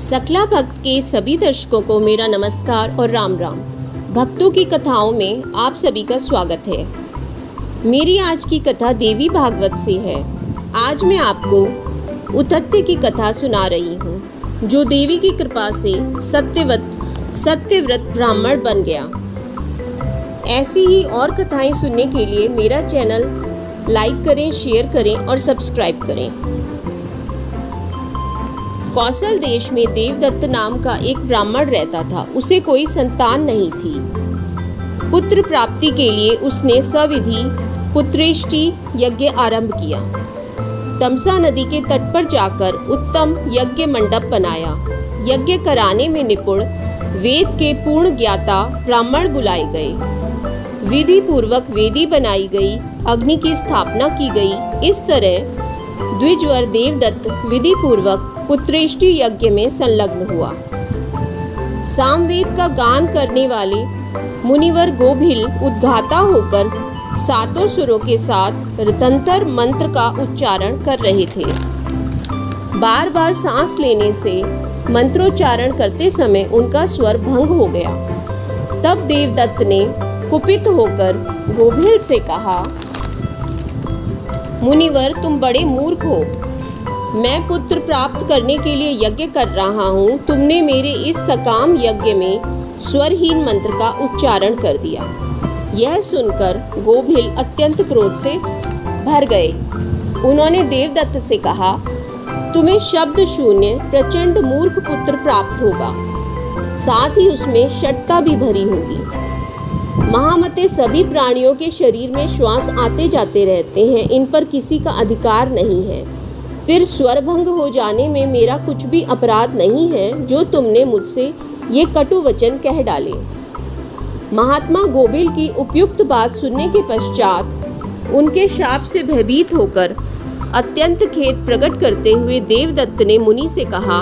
सकला भक्त के सभी दर्शकों को मेरा नमस्कार और राम राम। भक्तों की कथाओं में आप सभी का स्वागत है। मेरी आज की कथा देवी भागवत से है। आज मैं आपको उतत्य की कथा सुना रही हूँ, जो देवी की कृपा से सत्यव्रत ब्राह्मण बन गया। ऐसी ही और कथाएं सुनने के लिए मेरा चैनल लाइक करें, शेयर करें और सब्सक्राइब करें। कौशल देश में देवदत्त नाम का एक ब्राह्मण रहता था। उसे कोई संतान नहीं थी। पुत्र प्राप्ति के लिए उसने सविधि पुत्रेष्टि यज्ञ आरंभ किया। तमसा नदी के तट पर जाकर उत्तम यज्ञ मंडप बनाया। यज्ञ कराने में निपुण वेद के पूर्ण ज्ञाता ब्राह्मण बुलाए गए। विधि पूर्वक वेदी बनाई गई, अग्नि की स्थापना की गई। इस तरह द्विजवर देवदत्त विधि पूर्वक पुत्रेष्टि यज्ञ में संलग्न हुआ। सामवेद का गान करने वाले मुनिवर गोभिल उद्गाता होकर सातों सुरों के साथ रतंतर मंत्र का उच्चारण कर रहे थे। बार बार सांस लेने से मंत्रोच्चारण करते समय उनका स्वर भंग हो गया। तब देवदत्त ने कुपित होकर गोभिल से कहा, मुनिवर, तुम बड़े मूर्ख हो। मैं पुत्र प्राप्त करने के लिए यज्ञ कर रहा हूँ। तुमने मेरे इस सकाम यज्ञ में स्वरहीन मंत्र का उच्चारण कर दिया। यह सुनकर गोभिल अत्यंत क्रोध से भर गए। उन्होंने देवदत्त से कहा, तुम्हें शब्द शून्य प्रचंड मूर्ख पुत्र प्राप्त होगा, साथ ही उसमें शठता भी भरी होगी। महामते सभी प्राणियों के शरीर में श्वास आते जाते रहते हैं, इन पर किसी का अधिकार नहीं है। फिर स्वरभंग हो जाने में मेरा कुछ भी अपराध नहीं है, जो तुमने मुझसे ये कटु वचन कह डाले। महात्मा गोभिल की उपयुक्त बात सुनने के पश्चात उनके शाप से भयभीत होकर अत्यंत खेद प्रकट करते हुए देवदत्त ने मुनि से कहा,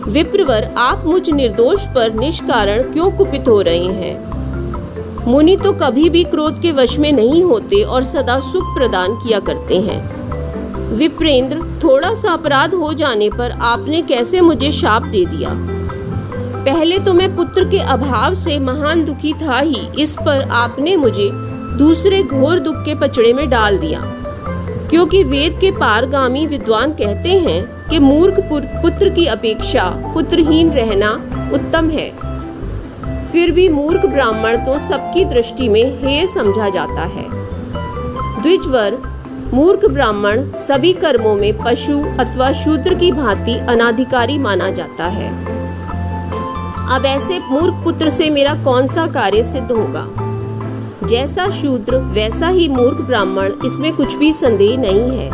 विप्रवर, आप मुझ निर्दोष पर निष्कारण क्यों कुपित हो रहे हैं? मुनि तो कभी भी क्रोध के वश में नहीं होते और सदा सुख प्रदान किया करते हैं। विप्रेंद्र, थोड़ा सा अपराध हो जाने पर आपने कैसे मुझे शाप दे दिया? पहले तो मैं पुत्र के अभाव से महान दुखी था ही, इस पर आपने मुझे दूसरे घोर दुख के पचड़े में डाल दिया। क्योंकि वेद के पारगामी विद्वान कहते हैं कि मूर्ख पुत्र की अपेक्षा पुत्रहीन रहना उत्तम है। फिर भी मूर्ख ब्राह्मण तो सबकी दृष्टि में हेय समझा जाता है। द्विजवर, मूर्ख ब्राह्मण सभी कर्मों में पशु अथवा शूद्र की भांति अनाधिकारी माना जाता है। अब ऐसे मूर्ख पुत्र से मेरा कौन सा कार्य सिद्ध होगा? जैसा शूद्र वैसा ही मूर्ख ब्राह्मण, इसमें कुछ भी संदेह नहीं है।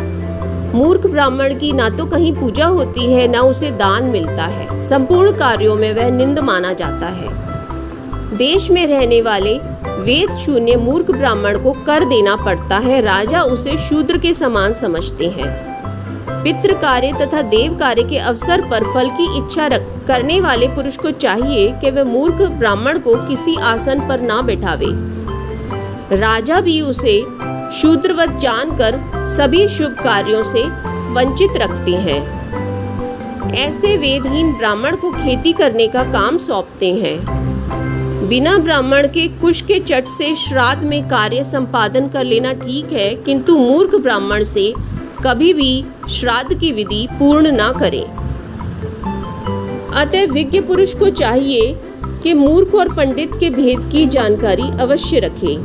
मूर्ख ब्राह्मण की ना तो कहीं पूजा होती है, ना उसे दान मिलता है। संपूर्ण कार्यों में वह निंद माना जाता है। देश में रहने वाले वेद शून्य मूर्ख ब्राह्मण को कर देना पड़ता है। राजा उसे शूद्र के समान समझते हैं। पितृ कार्य तथा देव कार्य के अवसर पर फल की इच्छा करने वाले पुरुष को चाहिए कि वह मूर्ख ब्राह्मण को किसी आसन पर ना बैठावे। राजा भी उसे शूद्रवत जानकर सभी शुभ कार्यों से वंचित रखते हैं। ऐसे वेदहीन ब्राह्मण को खेती करने का काम सौंपते हैं। बिना ब्राह्मण के कुश के चट से श्राद्ध में कार्य संपादन कर लेना ठीक है, किंतु मूर्ख ब्राह्मण से कभी भी श्राद्ध की विधि पूर्ण ना करें। अतः विज्ञ पुरुष को चाहिए कि मूर्ख और पंडित के भेद की जानकारी अवश्य रखे।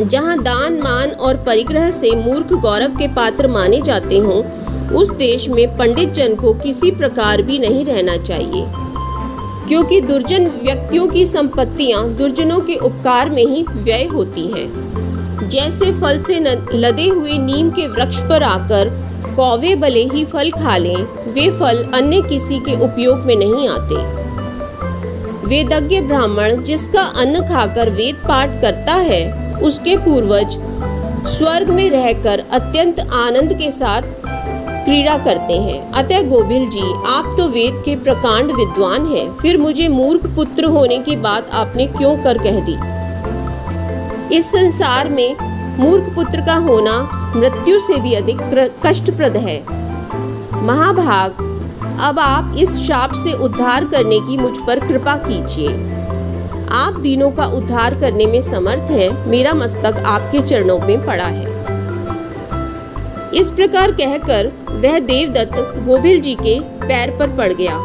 जहाँ दान मान और परिग्रह से मूर्ख गौरव के पात्र माने जाते हों, उस देश में पंडित जन को किसी प्रकार भी नहीं रहना चाहिए, क्योंकि दुर्जन व्यक्तियों की संपत्तियां दुर्जनों के उपकार में ही व्यय होती हैं। जैसे फल से लदे हुए नीम के वृक्ष पर आकर कौवे भले ही फल खा लें, वे फल अन्य किसी के उपयोग में नहीं आते। वेदज्ञ ब्राह्मण जिसका अन्न खाकर वेद पाठ करता है, उसके पूर्वज स्वर्ग में रहकर अत्यंत आनंद के साथ क्रीड़ा करते हैं। अतः गोभिल जी, आप तो वेद के प्रकांड विद्वान हैं, फिर मुझे मूर्ख पुत्र होने की बात आपने क्यों कर कह दी? इस संसार में मूर्ख पुत्र का होना मृत्यु से भी अधिक कष्टप्रद है। महाभाग, अब आप इस शाप से उद्धार करने की मुझ पर कृपा कीजिए। आप दीनों का उद्धार करने में समर्थ हैं, मेरा मस्तक आपके चरणों में पड़ा है। इस प्रकार कहकर वह देवदत्त गोभिल जी के पैर पर पड़ गया।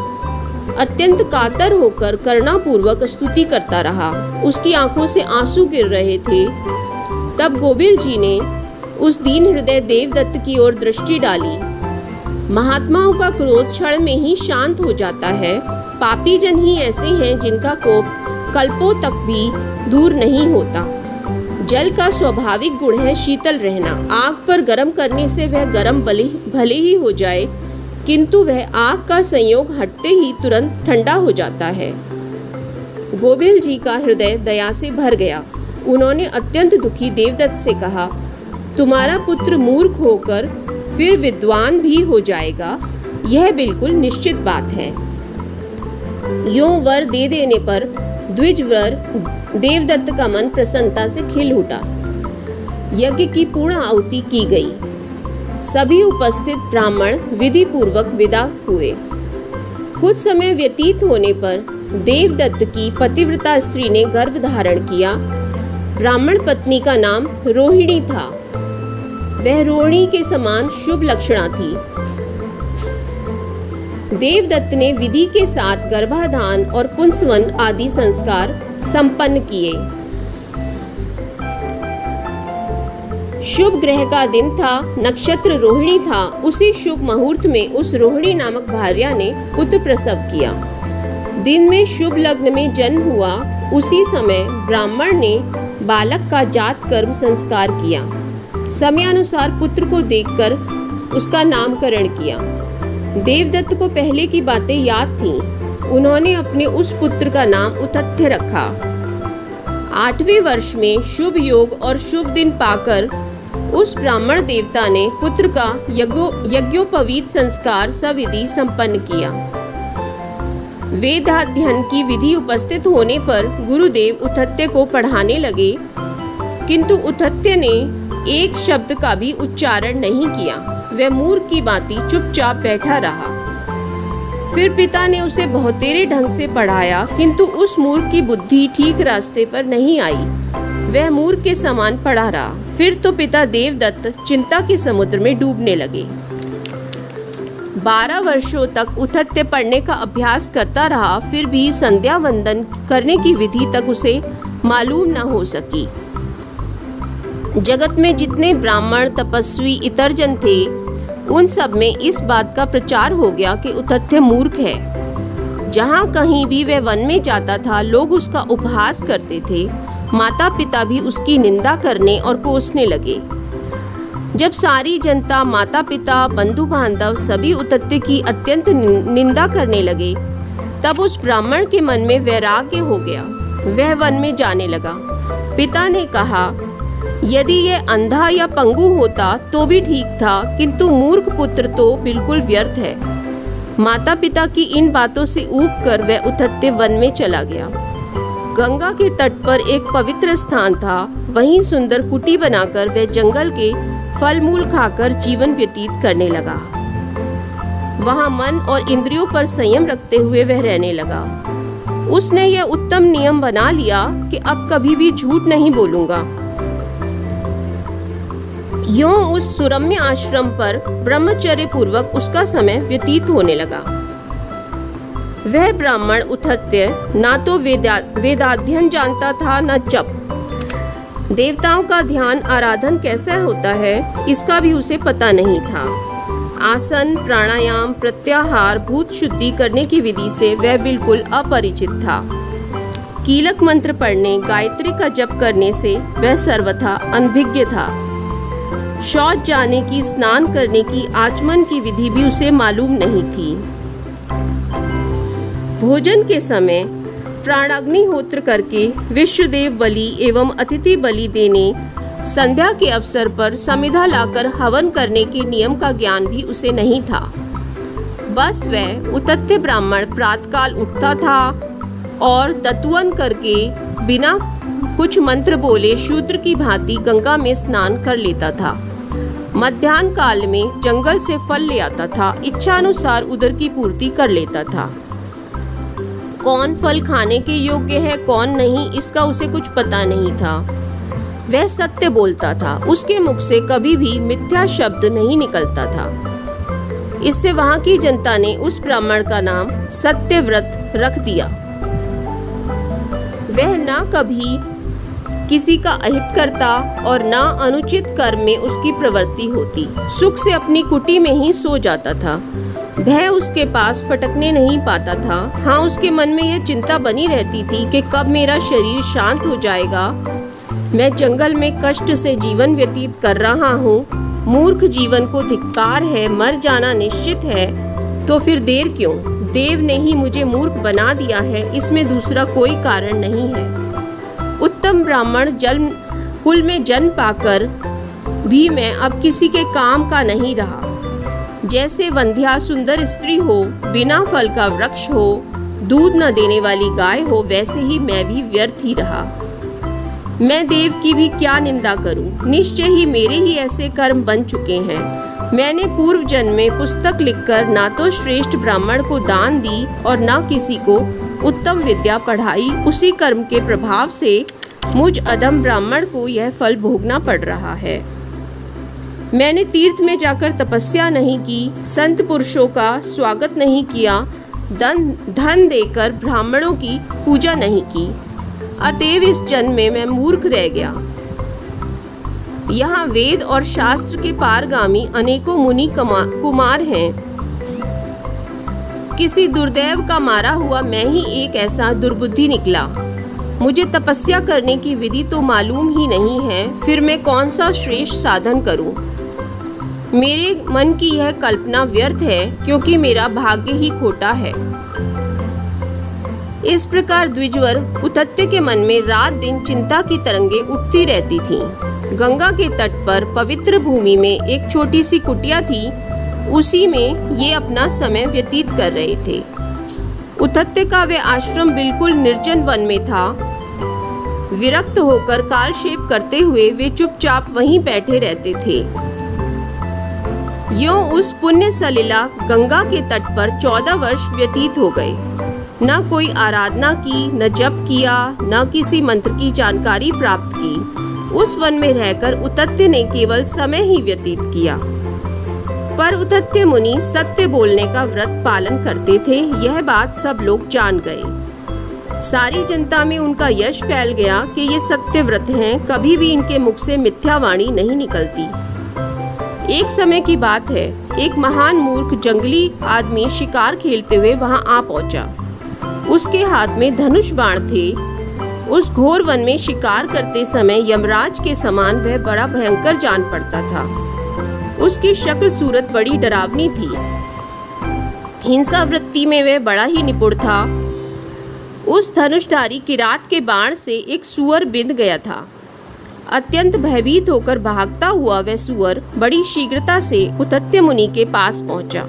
अत्यंत कातर होकर करुणापूर्वक स्तुति करता रहा। उसकी आंखों से आंसू गिर रहे थे। तब गोभिल जी ने उस दीन हृदय देवदत्त की ओर दृष्टि डाली। महात्माओं का क्रोध क्षण में ही शांत हो जाता है। पापी जन ही ऐसे हैं जिनका कोप कल्पों तक भी दूर नहीं होता। जल का स्वाभाविक गुण है शीतल रहना। आग पर गर्म करने से वह गर्म भले ही हो जाए, किंतु वह आग का संयोग हटते ही तुरंत ठंडा हो जाता है। गोभिल जी का हृदय दया से भर गया। उन्होंने अत्यंत दुखी देवदत्त से कहा, तुम्हारा पुत्र मूर्ख होकर फिर विद्वान भी हो जाएगा, यह बिल्कुल निश्चित बात है। यूं वर दे देने पर द्विजवर देवदत्त का मन प्रसन्नता से खिल उठा। यज्ञ की पूर्ण आहुति की गई। सभी उपस्थित ब्राह्मण विधि पूर्वक विदा हुए। कुछ समय व्यतीत होने पर देवदत्त की पतिव्रता स्त्री ने गर्भ धारण किया। ब्राह्मण पत्नी का नाम रोहिणी था। वह रोहिणी के समान शुभ लक्षणा थी। देवदत्त ने विधि के साथ गर्भाधान और पुंसवन आदि संस्कार संपन्न किए। शुभ ग्रह का दिन था, नक्षत्र रोहिणी था। उसी शुभ मुहूर्त में उस रोहिणी नामक भार्या ने पुत्र प्रसव किया। दिन में शुभ लग्न में जन्म हुआ। उसी समय ब्राह्मण ने बालक का जात कर्म संस्कार किया। समयानुसार पुत्र को देखकर उसका नामकरण किया। देवदत्त को पहले की बातें याद थीं। उन्होंने अपने उस पुत्र का नाम उतथ्य रखा। 8वें वर्ष में शुभ योग और शुभ दिन पाकर उस ब्राह्मण देवता ने पुत्र का यज्ञोपवीत संस्कार सविधि संपन्न किया। वेदाध्ययन की विधि उपस्थित होने पर गुरुदेव उतथ्य को पढ़ाने लगे, किंतु उतथ्य ने एक शब्द का भी उच्चारण नहीं किया। वह मूर्ख की भांति चुपचाप बैठा रहा। फिर पिता ने उसे बहुतेरे ढंग से पढ़ाया, किंतु उस मूर्ख की बुद्धि ठीक रास्ते पर नहीं आई। वह मूर्ख के समान पड़ा रहा। फिर तो पिता देवदत्त चिंता के समुद्र में डूबने लगे। 12 वर्षों तक उतथ्य पढ़ने का अभ्यास करता रहा, फिर भी संध्या वंदन करने की विधि तक उसे मालूम न हो सकी। जगत में जितने ब्राह्मण तपस्वी इतर जन थे, उन सब में इस बात का प्रचार हो गया कि उतथ्य मूर्ख है। जहाँ कहीं भी वह वन में जाता था, लोग उसका उपहास करते थे। माता पिता भी उसकी निंदा करने और कोसने लगे। जब सारी जनता, माता पिता, बंधु बांधव सभी उतथ्य की अत्यंत निंदा करने लगे, तब उस ब्राह्मण के मन में वैराग्य हो गया। वह वन में जाने लगा। पिता ने कहा, यदि यह अंधा या पंगु होता तो भी ठीक था, किंतु मूर्ख पुत्र तो बिल्कुल व्यर्थ है। माता पिता की इन बातों से ऊब कर वह उतथ्य वन में चला गया। गंगा के तट पर एक पवित्र स्थान था। वहीं सुंदर कुटी बनाकर वह जंगल के फल मूल खाकर जीवन व्यतीत करने लगा। वहां मन और इंद्रियों पर संयम रखते हुए वह रहने लगा। उसने यह उत्तम नियम बना लिया कि अब कभी भी झूठ नहीं बोलूंगा। यूं उस सुरम्य आश्रम पर ब्रह्मचर्य पूर्वक उसका समय व्यतीत होने लगा। वह ब्राह्मण उतथ्य ना तो वेदाध्ययन जानता था, न जप। देवताओं का ध्यान आराधन कैसा होता है, इसका भी उसे पता नहीं था। आसन, प्राणायाम, प्रत्याहार, भूत शुद्धि करने की विधि से वह बिल्कुल अपरिचित था। कीलक मंत्र पढ़ने, गायत्री का जप करने से वह सर्वथा अनभिज्ञ था। शौच जाने की, स्नान करने की, आचमन की विधि भी उसे मालूम नहीं थी। भोजन के समय प्राणाग्निहोत्र करके विश्वदेव बलि एवं अतिथि बलि देने, संध्या के अवसर पर समिधा लाकर हवन करने के नियम का ज्ञान भी उसे नहीं था। बस वह उतथ्य ब्राह्मण प्रातःकाल उठता था और दतुवन करके बिना कुछ मंत्र बोले शूद्र की भांति गंगा में स्नान कर लेता था। मध्याह्न काल में जंगल से फल ले आता था, इच्छानुसार उदर की पूर्ति कर लेता था। कौन फल खाने के योग्य है कौन नहीं, इसका उसे कुछ पता नहीं था। वह सत्य बोलता था, उसके मुख से कभी भी मिथ्या शब्द नहीं निकलता था। इससे वहां की जनता ने उस ब्राह्मण का नाम सत्यव्रत रख दिया। वह ना कभी किसी का अहित करता और ना अनुचित कर्म में उसकी प्रवृत्ति होती। सुख से अपनी कुटी में ही सो जाता था। भय उसके पास फटकने नहीं पाता था। हाँ, उसके मन में यह चिंता बनी रहती थी कि कब मेरा शरीर शांत हो जाएगा। मैं जंगल में कष्ट से जीवन व्यतीत कर रहा हूँ। मूर्ख जीवन को धिक्कार है, मर जाना निश्चित है, तो फिर देर क्यों? देव ने ही मुझे मूर्ख बना दिया है, इसमें दूसरा कोई कारण नहीं है। उत्तम ब्राह्मण जन्म कुल में जन्म पाकर भी मैं अब किसी के काम का नहीं रहा। जैसे वंध्या सुंदर स्त्री हो, बिना फल का वृक्ष हो, दूध न देने वाली गाय हो, वैसे ही मैं भी व्यर्थ ही रहा। मैं देव की भी क्या निंदा करूं? निश्चय ही मेरे ही ऐसे कर्म बन चुके हैं। मैंने पूर्व जन्म में पुस्तक लिखकर ना तो श्रेष्ठ ब्राह्मण को दान दी और ना किसी को उत्तम विद्या पढ़ाई। उसी कर्म के प्रभाव से मुझ अधम ब्राह्मण को यह फल भोगना पड़ रहा है। मैंने तीर्थ में जाकर तपस्या नहीं की, संत पुरुषों का स्वागत नहीं किया, धन देकर ब्राह्मणों की पूजा नहीं की, अतएव इस जन्म में मैं मूर्ख रह गया। यहाँ वेद और शास्त्र के पारगामी अनेकों मुनि कुमार हैं। किसी दुर्दैव का मारा हुआ मैं ही एक ऐसा दुर्बुद्धि निकला। मुझे तपस्या करने की विधि तो मालूम ही नहीं है, फिर मैं कौन सा श्रेष्ठ साधन करूं? मेरे मन की यह कल्पना व्यर्थ है, क्योंकि मेरा भाग्य ही खोटा है। इस प्रकार द्विजवर उतत्य के मन में रात दिन चिंता की तरंगे उठती रहती थीं। गंगा के तट पर पवित्र भूमि में एक छोटी सी कुटिया थी, उसी में ये अपना समय व्यतीत कर रहे थे। उतत्य का वह आश्रम बिल्कुल निर्जन वन में था। विरक्त होकर कालक्षेप करते हुए वे चुपचाप वहीं बैठे रहते थे। यों उस पुण्य सलिला गंगा के तट पर 14 वर्ष व्यतीत हो गए। न कोई आराधना की, न जप किया, न किसी मंत्र की जानकारी प्राप्त की। उस वन में रहकर उतत्य ने केवल समय ही व्यतीत किया। पर उतत्य मुनि सत्य बोलने का व्रत पालन करते थे, यह बात सब लोग जान गए। सारी जनता में उनका यश फैल गया कि ये सत्य व्रत हैं, कभी भी इनके मुख से मिथ्या वाणी नहीं निकलती। एक समय की बात है, एक महान मूर्ख जंगली आदमी शिकार खेलते हुए वहां आ पहुंचा। उसके हाथ में धनुष बाण थे। उस घोर वन में शिकार करते समय यमराज के समान वह बड़ा भयंकर जान पड़ता था। उसकी शक्ल सूरत बड़ी डरावनी थी। हिंसा वृत्ति में वह बड़ा ही निपुण था। उस धनुषधारी किरात के बाण से एक सूअर बिंध गया था। अत्यंत भयभीत होकर भागता हुआ वह सूअर बड़ी शीघ्रता से उतत्य मुनि के पास पहुंचा।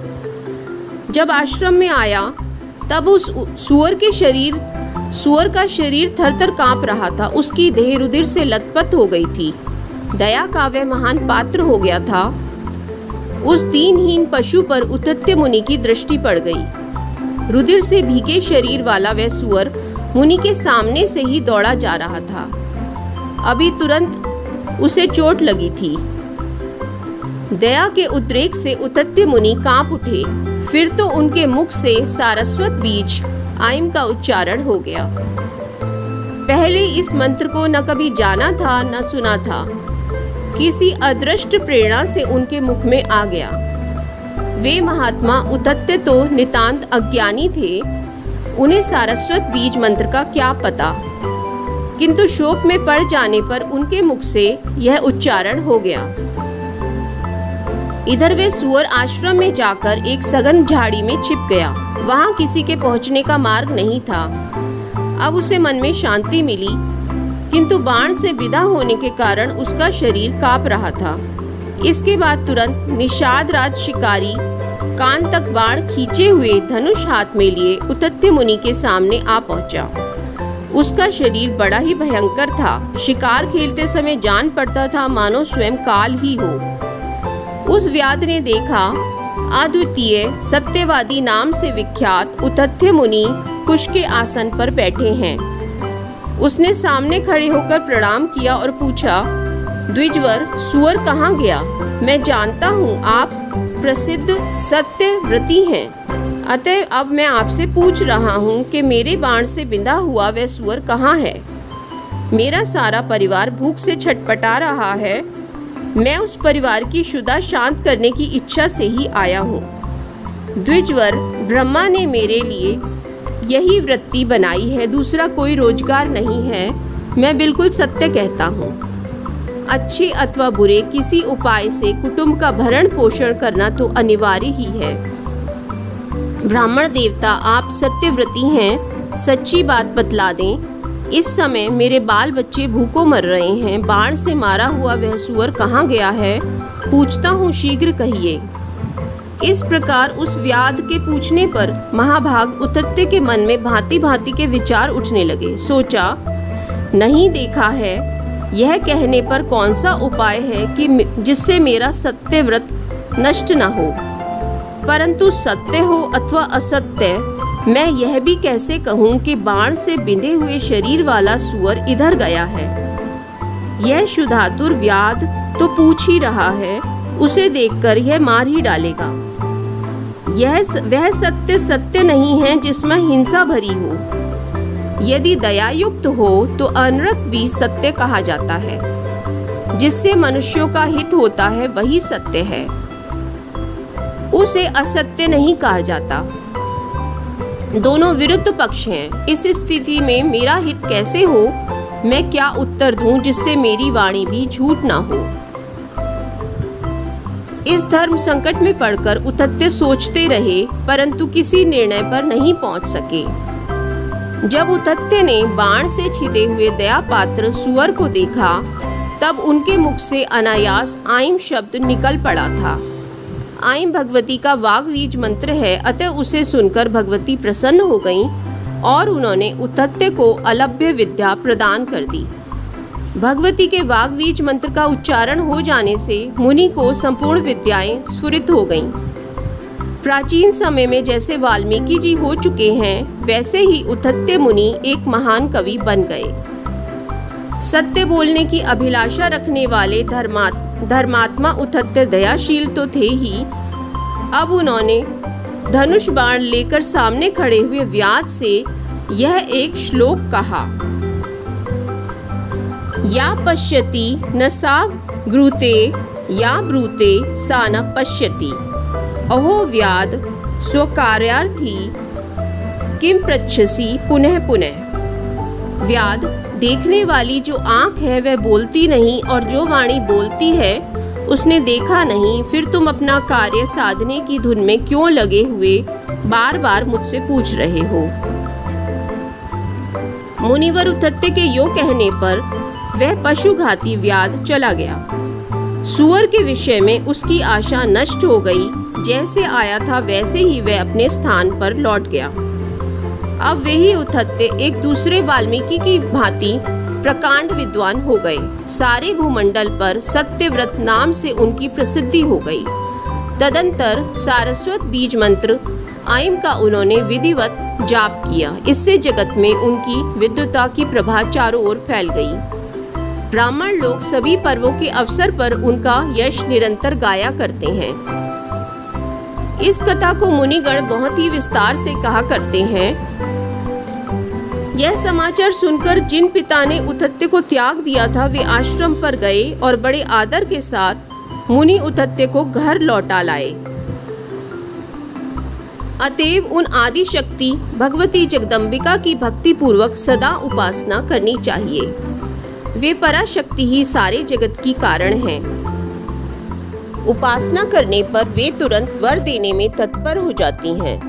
जब आश्रम में आया तब उस सूअर का शरीर थरथर कांप रहा था। उसकी देह रुधिर से लथपथ हो गई थी। दया का वह महान पात्र हो गया था। उस दीनहीन पशु पर उतत्य मुनि की दृष्टि पड़ गई। रुधिर से भीगे शरीर वाला वह सूअर मुनि के सामने से ही दौड़ा जा रहा था। अभी तुरंत उसे चोट लगी थी। दया के उद्रेक से उतत्य मुनि कांप उठे। फिर तो उनके मुख से सारस्वत बीज आइम का उच्चारण हो गया। पहले इस मंत्र को न कभी जाना था न सुना था। किसी अदृष्ट प्रेरणा से उनके मुख में आ गया। वे महात्मा उतत्य तो नितांत अज्ञानी थे। उन्हें सारस्वत बीज मंत्र का क्या पता, किंतु शोक में पड़ जाने पर उनके मुख से यह उच्चारण हो गया। इधर वे सूअर आश्रम में जाकर एक सघन झाड़ी में छिप गया। वहां किसी के पहुंचने का मार्ग नहीं था। अब उसे मन में शांति मिली, किंतु बाण से विदा होने के कारण उसका शरीर कांप रहा था। इसके बाद तुरंत निषाद राज शिकारी कान तक बाण खींचे हुए धनुष हाथ में लिए उतत्य मुनि के सामने आ पहुंचा। उसका शरीर बड़ा ही भयंकर था। शिकार खेलते समय जान पड़ता था मानो स्वयं काल ही हो। उस व्याध ने देखा अद्वितीय सत्यवादी नाम से विख्यात उतथ्य मुनि कुश के आसन पर बैठे हैं। उसने सामने खड़े होकर प्रणाम किया और पूछा, द्विजवर, सुअर कहाँ गया? मैं जानता हूँ आप प्रसिद्ध सत्यव्रती हैं, अतः अब मैं आपसे पूछ रहा हूँ कि मेरे बाण से बिंधा हुआ वह सुअर कहाँ है? मेरा सारा परिवार भूख से छटपटा रहा है। मैं उस परिवार की क्षुधा शांत करने की इच्छा से ही आया हूँ। द्विजवर, ब्रह्मा ने मेरे लिए यही वृत्ति बनाई है, दूसरा कोई रोजगार नहीं है। मैं बिल्कुल सत्य कहता हूँ। अच्छे अथवा बुरे किसी उपाय से कुटुंब का भरण पोषण करना तो अनिवार्य ही है। ब्राह्मण देवता, आप सत्यव्रती हैं, सच्ची बात बतला दें। इस समय मेरे बाल बच्चे भूखों मर रहे हैं। बाण से मारा हुआ वह सुअर कहाँ गया है? पूछता हूँ, शीघ्र कहिए। इस प्रकार उस व्याध के पूछने पर महाभाग उतथ्य के मन में भांति भांति के विचार उठने लगे। सोचा, नहीं देखा है, यह कहने पर कौन सा उपाय है कि जिससे मेरा सत्यव्रत नष्ट न हो। परंतु सत्य हो अथवा असत्य, मैं यह भी कैसे कहूँ कि बाण से बिंधे हुए शरीर वाला सुअर इधर गया है। यह क्षुधातुर व्याध तो पूछ ही रहा है, उसे देखकर यह मार ही डालेगा। वह सत्य सत्य नहीं है जिसमें हिंसा भरी हो। यदि दयायुक्त हो तो अनृत भी सत्य कहा जाता है। जिससे मनुष्यों का हित होता है वही सत्य है, उसे असत्य नहीं कहा जाता। दोनों विरुद्ध पक्ष हैं। इस स्थिति में मेरा हित कैसे हो? मैं क्या उत्तर दूं जिससे मेरी वाणी भी झूठ ना हो। इस धर्म संकट में पड़कर उतथ्य सोचते रहे, परंतु किसी निर्णय पर नहीं पहुंच सके। जब उतथ्य ने बाण से छिदे हुए दया पात्र सुअर को देखा, तब उनके मुख से अनायास आइम शब्द निकल पड़ा था। आइम भगवती का वाग्वीज मंत्र है, अतः उसे सुनकर भगवती प्रसन्न हो गईं और उन्होंने उतथ्य को अलभ्य विद्या प्रदान कर दी। भगवती के वाग्वीज मंत्र का उच्चारण हो जाने से मुनि को संपूर्ण विद्याएं स्फुरित हो गईं। प्राचीन समय में जैसे वाल्मीकि जी हो चुके हैं, वैसे ही उतथ्य मुनि एक महान कवि बन गए। सत्य बोलने की अभिलाषा रखने वाले धर्मात्मा उतथ्य दयाशील तो थे ही, अब उन्होंने धनुष बाण लेकर सामने खड़े हुए व्याध से यह एक श्लोक कहा, या पश्यति न सा ब्रूते, या ब्रूते सा न पश्यति। अहो व्याध स्वकार्यार्थी किम पृच्छसि पुनः पुनः। व्याध, देखने वाली जो आंख है वह बोलती नहीं, और जो वाणी बोलती है उसने देखा नहीं। फिर तुम अपना कार्य साधने की धुन में क्यों लगे हुए बार बार मुझसे पूछ रहे हो। मुनिवर उतथ्य के यो कहने पर वह पशुघाती व्याध चला गया। सुअर के विषय में उसकी आशा नष्ट हो गई। जैसे आया था वैसे ही वह अपने स्थान पर लौट गया। अब वही उतथ्य एक दूसरे वाल्मीकि की भांति प्रकांड विद्वान हो गए। सारे भूमंडल पर सत्यव्रत नाम से उनकी प्रसिद्धि हो गई। तदंतर सारस्वत बीज मंत्र आइम का उन्होंने विधिवत जाप किया। इससे जगत में उनकी विद्वता की प्रभा चारों ओर फैल गई। ब्राह्मण लोग सभी पर्वों के अवसर पर उनका यश निरंतर गाया करते हैं। इस कथा को मुनिगण बहुत ही विस्तार से कहा करते हैं। यह समाचार सुनकर जिन पिता ने उतथ्य को त्याग दिया था वे आश्रम पर गए और बड़े आदर के साथ मुनि उतथ्य को घर लौटा लाए। अतएव उन आदि शक्ति भगवती जगदम्बिका की भक्ति पूर्वक सदा उपासना करनी चाहिए। वे पराशक्ति ही सारे जगत की कारण हैं। उपासना करने पर वे तुरंत वर देने में तत्पर हो जाती हैं।